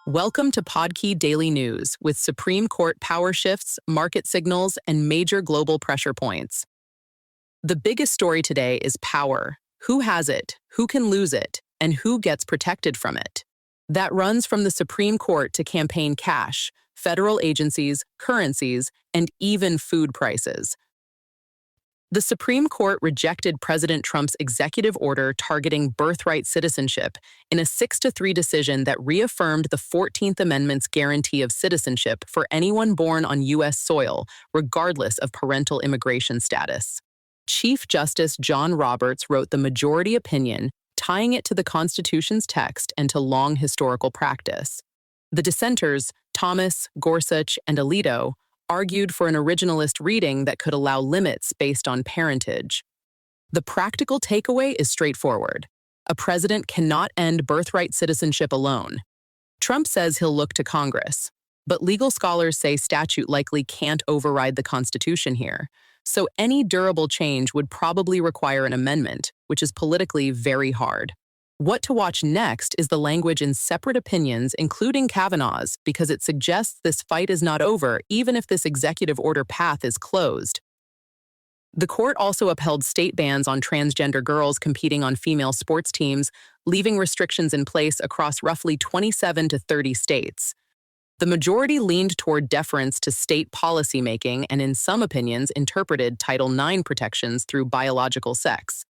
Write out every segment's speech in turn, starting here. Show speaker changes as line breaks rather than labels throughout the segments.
Welcome to Podkey Daily News with Supreme Court power shifts, market signals, and major global pressure points. The biggest story today is power. Who has it, who can lose it, and who gets protected from it? That runs from the Supreme Court to campaign cash, federal agencies, currencies, and even food prices. The Supreme Court rejected President Trump's executive order targeting birthright citizenship in a 6-3 decision that reaffirmed the 14th Amendment's guarantee of citizenship for anyone born on U.S. soil, regardless of parental immigration status. Chief Justice John Roberts wrote the majority opinion, tying it to the Constitution's text and to long historical practice. The dissenters, Thomas, Gorsuch, and Alito, argued for an originalist reading that could allow limits based on parentage. The practical takeaway is straightforward. A president cannot end birthright citizenship alone. Trump says he'll look to Congress, but legal scholars say statute likely can't override the Constitution here, so any durable change would probably require an amendment, which is politically very hard. What to watch next is the language in separate opinions, including Kavanaugh's, because it suggests this fight is not over, even if this executive order path is closed. The court also upheld state bans on transgender girls competing on female sports teams, leaving restrictions in place across roughly 27 to 30 states. The majority leaned toward deference to state policymaking and, in some opinions, interpreted Title IX protections through biological sex.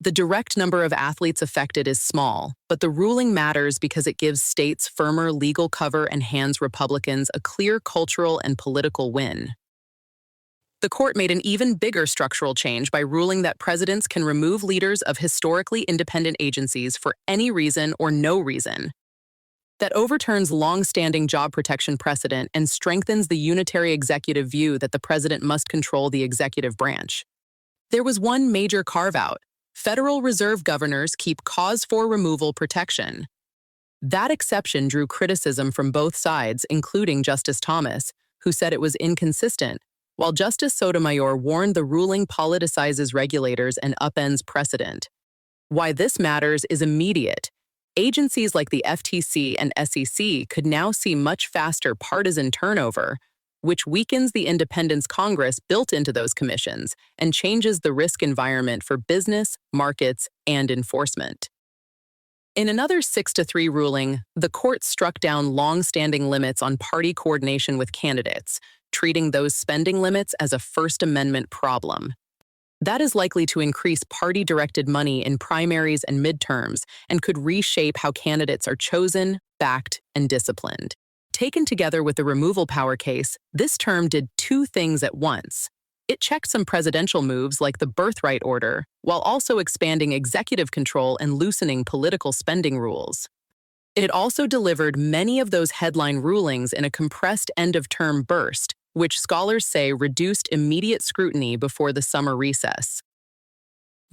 The direct number of athletes affected is small, but the ruling matters because it gives states firmer legal cover and hands Republicans a clear cultural and political win. The court made an even bigger structural change by ruling that presidents can remove leaders of historically independent agencies for any reason or no reason. That overturns long-standing job protection precedent and strengthens the unitary executive view that the president must control the executive branch. There was one major carve-out. Federal Reserve governors keep cause for removal protection. That exception drew criticism from both sides, including Justice Thomas, who said it was inconsistent, while Justice Sotomayor warned the ruling politicizes regulators and upends precedent. Why this matters is immediate. Agencies like the FTC and SEC could now see much faster partisan turnover, which weakens the independence Congress built into those commissions and changes the risk environment for business, markets, and enforcement. In another 6-3 ruling, the court struck down long-standing limits on party coordination with candidates, treating those spending limits as a First Amendment problem. That is likely to increase party-directed money in primaries and midterms and could reshape how candidates are chosen, backed, and disciplined. Taken together with the removal power case, this term did two things at once. It checked some presidential moves like the Birthright order, while also expanding executive control and loosening political spending rules. It also delivered many of those headline rulings in a compressed end-of-term burst, which scholars say reduced immediate scrutiny before the summer recess.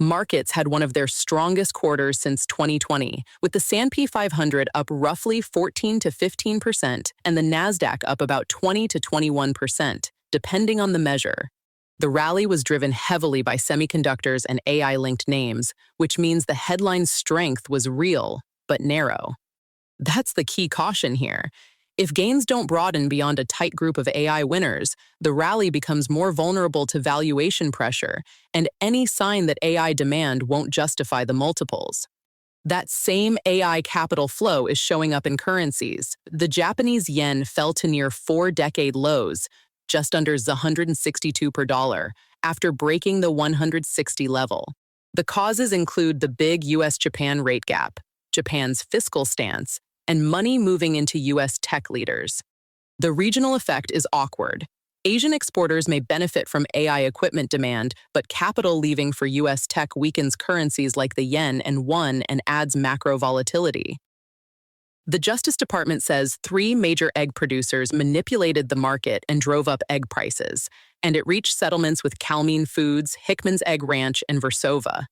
Markets had one of their strongest quarters since 2020, with the S&P 500 up roughly 14 to 15% and the Nasdaq up about 20 to 21%, depending on the measure. The rally was driven heavily by semiconductors and AI-linked names, which means the headline strength was real, but narrow. That's the key caution here. If gains don't broaden beyond a tight group of AI winners, the rally becomes more vulnerable to valuation pressure, and any sign that AI demand won't justify the multiples. That same AI capital flow is showing up in currencies. The Japanese yen fell to near 4-decade lows, just under 162 per dollar, after breaking the 160 level. The causes include the big US-Japan rate gap, Japan's fiscal stance, and money moving into U.S. tech leaders. The regional effect is awkward. Asian exporters may benefit from AI equipment demand, but capital leaving for U.S. tech weakens currencies like the yen and won and adds macro volatility. The Justice Department says 3 major egg producers manipulated the market and drove up egg prices, and it reached settlements with Calmine Foods, Hickman's Egg Ranch, and Versova.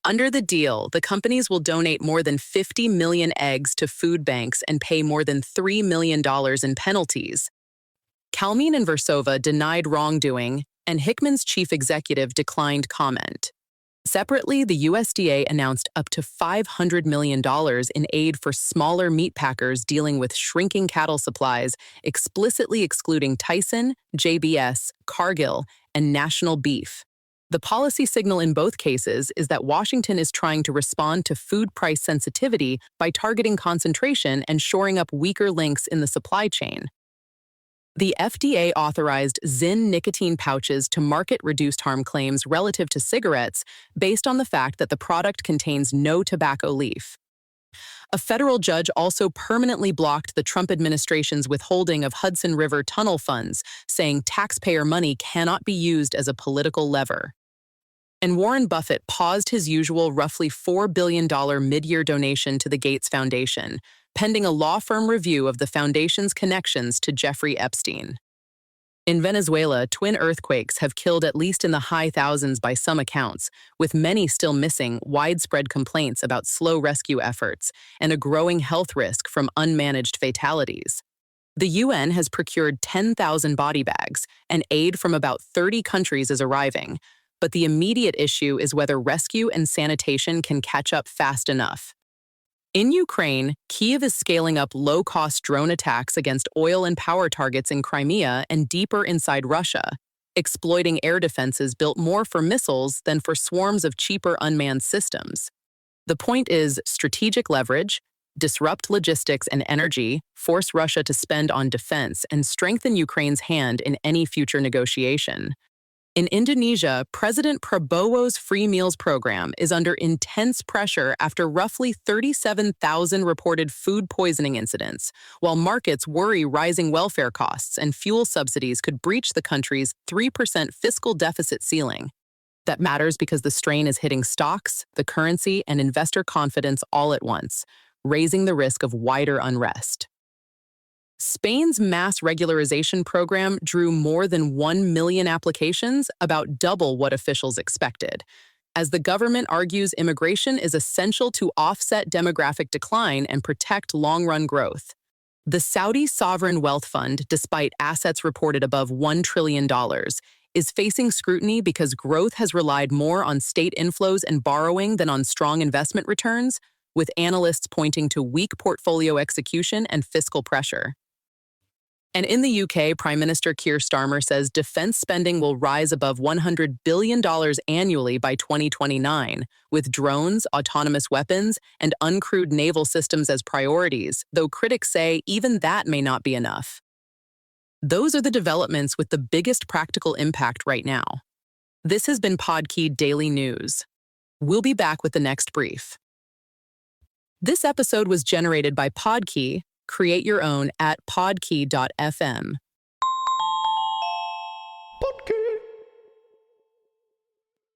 Under the deal, the companies will donate more than 50 million eggs to food banks and pay more than $3 million in penalties. Calmine and Versova denied wrongdoing, and Hickman's chief executive declined comment. Separately, the USDA announced up to $500 million in aid for smaller meat packers dealing with shrinking cattle supplies, explicitly excluding Tyson, JBS, Cargill, and National Beef. The policy signal in both cases is that Washington is trying to respond to food price sensitivity by targeting concentration and shoring up weaker links in the supply chain. The FDA authorized Zyn nicotine pouches to market reduced harm claims relative to cigarettes based on the fact that the product contains no tobacco leaf. A federal judge also permanently blocked the Trump administration's withholding of Hudson River tunnel funds, saying taxpayer money cannot be used as a political lever. And Warren Buffett paused his usual roughly $4 billion mid-year donation to the Gates Foundation, pending a law firm review of the foundation's connections to Jeffrey Epstein. In Venezuela, twin earthquakes have killed at least in the high thousands by some accounts, with many still missing, widespread complaints about slow rescue efforts, and a growing health risk from unmanaged fatalities. The UN has procured 10,000 body bags, and aid from about 30 countries is arriving, but the immediate issue is whether rescue and sanitation can catch up fast enough. In Ukraine, Kyiv is scaling up low-cost drone attacks against oil and power targets in Crimea and deeper inside Russia, exploiting air defenses built more for missiles than for swarms of cheaper unmanned systems. The point is strategic leverage, disrupt logistics and energy, force Russia to spend on defense, and strengthen Ukraine's hand in any future negotiation. In Indonesia, President Prabowo's free meals program is under intense pressure after roughly 37,000 reported food poisoning incidents, while markets worry rising welfare costs and fuel subsidies could breach the country's 3% fiscal deficit ceiling. That matters because the strain is hitting stocks, the currency, and investor confidence all at once, raising the risk of wider unrest. Spain's mass regularization program drew more than 1 million applications, about double what officials expected. As the government argues immigration is essential to offset demographic decline and protect long-run growth. The Saudi Sovereign Wealth Fund, despite assets reported above $1 trillion, is facing scrutiny because growth has relied more on state inflows and borrowing than on strong investment returns, with analysts pointing to weak portfolio execution and fiscal pressure. And in the UK, Prime Minister Keir Starmer says defense spending will rise above $100 billion annually by 2029, with drones, autonomous weapons, and uncrewed naval systems as priorities, though critics say even that may not be enough. Those are the developments with the biggest practical impact right now. This has been Podkey Daily News. We'll be back with the next brief. This episode was generated by Podkey. Create your own at podkey.fm.
Podkey.